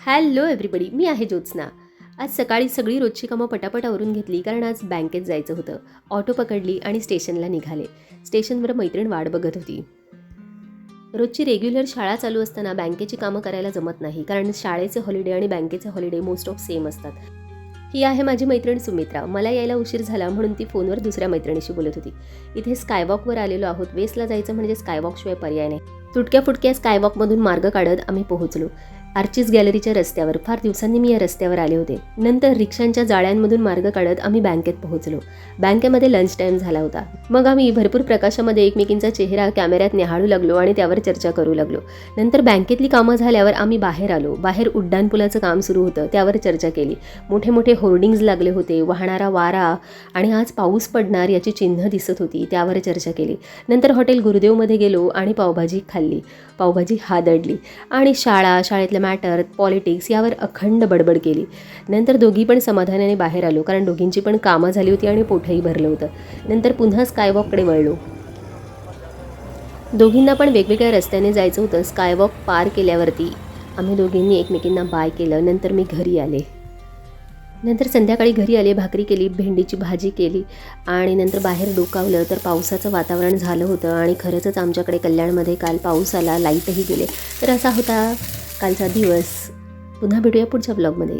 Hello everybody, मी आहे ज्योत्स्ना. आज सकाळी सगळी रोजची कामं पटापट आवरून घेतली कारण आज बँकेत जायचं होतं. ऑटो पकडली आणि स्टेशनला निघाले. स्टेशनवर मैत्रीण वाट बघत होती. रोजची रेग्युलर शाळा चालू असताना बँकेची कामं करायला जमत नाही कारण शाळेचे हॉलिडे आणि बँकेचे हॉलिडे मोस्ट ऑफ सेम असतात. ही आहे माझी मैत्रीण सुमित्रा. मला यायला उशीर झाला म्हणून ती फोनवर दुसऱ्या मैत्रिणीशी बोलत होती. इथे स्कायवॉकवर आलेलो आहोत. वेस्टला जायचं म्हणजे स्कायवॉकशिवाय पर्याय नाही. तुटक्या फुटक्या स्कायवॉकमधून मार्ग काढत आम्ही पोहोचलो आर्चिस गॅलरीच्या रस्त्यावर. फार दिवसांनी मी या रस्त्यावर आले होते. नंतर रिक्षांच्या जाळ्यांमधून मार्ग काढत आम्ही बँकेत पोहोचलो. बँकेमध्ये लंच टाईम झाला होता. मग आम्ही भरपूर प्रकाशामध्ये एकमेकींचा चेहरा कॅमेऱ्यात निहाळू लागलो आणि त्यावर चर्चा करू लागलो. नंतर बँकेतली कामं झाल्यावर आम्ही बाहेर आलो. बाहेर उड्डाणपुलाचं काम सुरू होतं, त्यावर चर्चा केली. मोठे मोठे होर्डिंग्ज लागले होते. वाहणारा वारा आणि आज पाऊस पडणार याची चिन्ह दिसत होती, त्यावर चर्चा केली. नंतर हॉटेल गुरुदेवमध्ये गेलो आणि पावभाजी खाल्ली. पावभाजी हादडली आणि शाळेतल्या मॅटर, पॉलिटिक्स यावर अखंड बडबड केली. नंतर दोघी पण समाधानाने बाहेर आलो कारण दोघींची पण कामं झाली होती आणि पोटही भरलं होतं. नंतर पुन्हा स्कायवॉककडे वळलो. दोघींना पण वेगवेगळ्या रस्त्याने जायचं होतं. स्कायवॉक पार केल्यावरती आम्ही दोघींनी एकमेकींना बाय केलं. नंतर मी घरी आले. नंतर संध्याकाळी घरी आले, भाकरी केली, भेंडीची भाजी केली आणि नंतर बाहेर डोकावलं तर पावसाचं वातावरण झालं होतं आणि खरंच आमच्याकडे कल्याणमध्ये काल पाऊस आला, लाईटही गेले. तर असा होता कालचा दिवस. पुन्हा भेटूया पुढच्या ब्लॉगमध्ये.